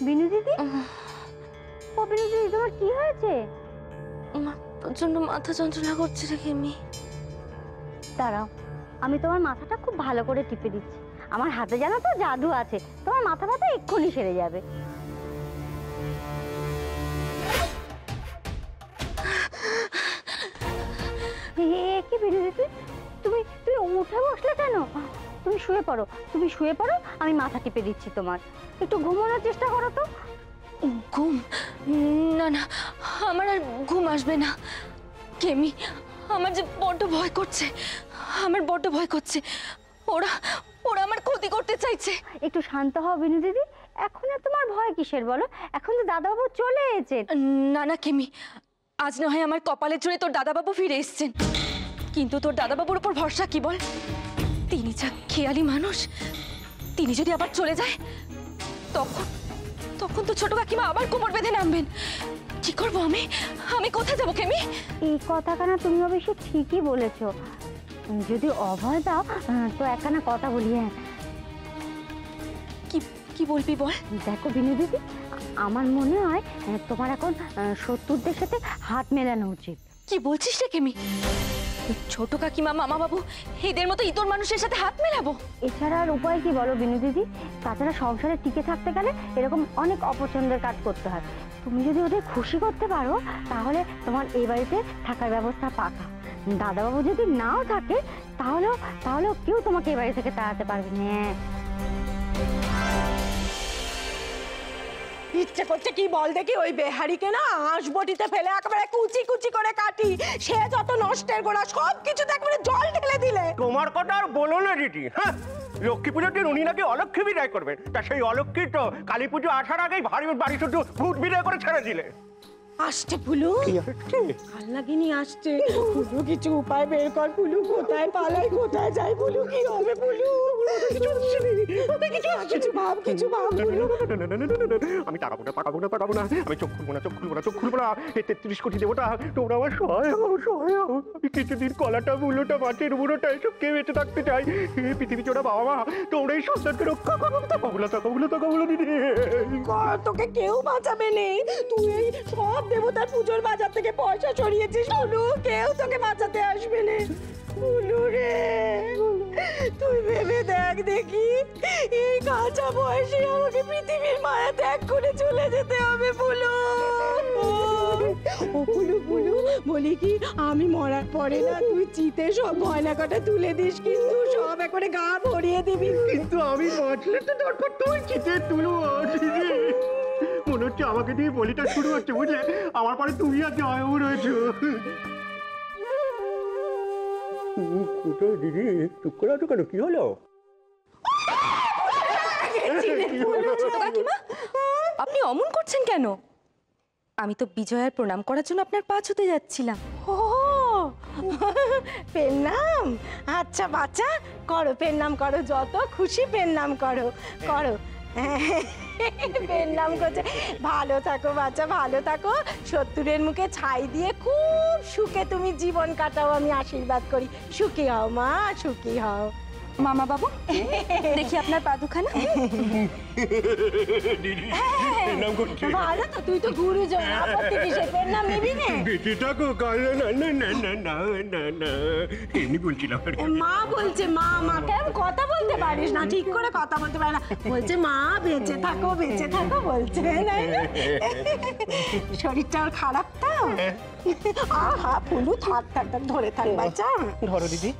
বিনু দিদি, ও বিনু দিদি, তোমার কি হয়েছে? প্রচন্ড মাথা যন্ত্রণা করছে রে কেমি। দাঁড়াও, আমি তোমার মাথাটা খুব ভালো করে টিপে দিচ্ছি। আমার হাতে জানো তো জাদু আছে, তোমার মাথা ব্যথা এক্ষুনি সেরে যাবে। কি বিনু দিদি, তুমি তুমি উঠে বসলে কেন? তুমি শুয়ে পড়ো, তুমি শুয়ে পড়ো, আমি মাথা টিপে দিচ্ছি তোমার। একটু ঘুমানোর চেষ্টা করো তো। ঘুম? না না, আমার আর ঘুম আসবে না কেমি। আমার যে বড্ড ভয় করছে, আমার বড্ড ভয় করছে। ওরা ওরা আমার ক্ষতি করতে চাইছে। একটু শান্ত হও বিনু দিদি, এখন আর তোমার ভয় কিসের বলো? এখন তো দাদাবাবু চলে এসেছেন। না না কেমি, আজ না হয় আমার কপালের জোরে তোর দাদাবাবু ফিরে এসেছেন, কিন্তু তোর দাদাবাবুর উপর ভরসা কি বল? তিনি যা খেয়ালি মানুষ, তিনি যদি আবার চলে যায় তখন তখন তো ছোট কাকিমা আবার কোমর বেঁধে নামবেন। কি করবো আমি? আমি কোথায় যাবো কেমি? এই কথাখানা তুমি অবশ্য ঠিকই বলেছো। যদি অভয় দাও তো একখানা কথা বলি। হ্যাঁ, কি কি বলবি বল। দেখো বিনু দিদি, আমার মনে হয় তোমার এখন শত্রুদের সাথে হাত মেলানো উচিত। কি বলছিস রে কেমি? ছোট কাকিমা, মামা বাবু এদের মতো ইতর মানুষের সাথে হাত মেলাবো? এছাড়া আর উপায় কি বলো বিনু দিদি? তাছাড়া সংসারে টিকে থাকতে গেলে এরকম অনেক অপছন্দের কাজ করতে হয়। তুমি যদি ওদের খুশি করতে পারো তাহলে তোমার এই বাড়িতে থাকার ব্যবস্থা পাকা। দাদাবাবু যদি নাও থাকে তাহলেও কেউ তোমাকে এই বাড়ি থেকে তাড়াতে পারবে না। ইচ্ছে করছে কি বল দেখি, ওই বেহারিকে না আঁশবটিতে ফেলে একেবারে কুচি কুচি করে কাটি। সে যত নষ্টের গোড়া, সব কিছুতে একেবারে জল ঢেলে দিলে। তোমার কথা আর বলো না দিদি। হ্যাঁ, লক্ষ্মী পুজোর দিন উনি নাকি অলক্ষ্মী বিদায় করবেন, তা সেই অলক্ষ্মী তো কালী পুজো আসার আগেই বাড়ি শুধু ভূত বিদায় করে ছেড়ে দিলে। আসছে ফুলু, আল্লাগিনি আসছে। ফুলু কিছু উপায় বের কর ফুলু, কোথায় পালাই, কোথায় যাই ফুলু, কি হবে ফুলু? কিছু ভাব ফুলু। আমি তাকাবো না, আমি চোখ খুলবো না। এই 33 কোটি দেবতা তোমরা আমার সহায় হও। আমি কিছুদিন কলাটা, মুলোটা, মাছের মুড়োটা এসব কে বেঁচে থাকতে চাই। পৃথিবী চোরা বাবা মা, তোমরা এই সন্তানকে রক্ষা করো। তাকাবো দিদি। তোকে কেউ বাঁচাবে নেই, তুই সব দেবতার পুজোর বাজার থেকে পয়সা সরিয়েছিস ফুলু, কেউ তোকে বাঁচাতে আসবে না। ফুলু রে, তুই ভেবে দেখ দেখি, এই কাঁচা বয়সে আমাকে পৃথিবীর মায়া ত্যাগ করে চলে যেতে হবে ফুলু। ও ফুলু বলি কি, আমি মরার পরে না তুই চিতে সব গয়না কাটা তুলে দিস, কিন্তু সব একবারে গা ভরিয়ে দিবি। কিন্তু আমি বাঁচলে তো তারপর তুই চিতে তুলো। মনে হচ্ছে আমাকে দিয়ে বলিটা শুরু হচ্ছে, বুঝলে? আমার পরে তুমি আর জয়ও রয়েছো। কোথায় দিদি? চুপ করে আছো কেন? কি হলো? ছোট কাকিমা, আপনি অমন করছেন কেন? আমি তো বিজয়ার প্রণাম করার জন্য আপনার পা ছুঁতে যাচ্ছিলাম। ও পেন নাম? আচ্ছা বাচ্চা, করো পেন নাম করো, যত খুশি পেন নাম করো। পেন নাম করছে। ভালো থাকো বাচ্চা, ভালো থাকো, শত্রুরের মুখে ছাই দিয়ে খুব সুখে তুমি জীবন কাটাও, আমি আশীর্বাদ করি। সুখী হও মা, সুখী হও। মামা বাবু, দেখি আপনার পা দুখানা। ভালো তো, তুই তো গুরুজন, আপত্তি কিসের? পেন নাম নিবি না? বেঁচে থাকো। না এমনি বলছিলাম। মা বলছে, মাকে কথা বলতে পারিস না, ঠিক করে কথা বলতে পারে না, বলছে মা বেঁচে থাকো বলছে। শরীরটা ওর খারাপ তো। আহা ফুলু, থাক ধরে থাক বাচ্চা। ধরো দিদি।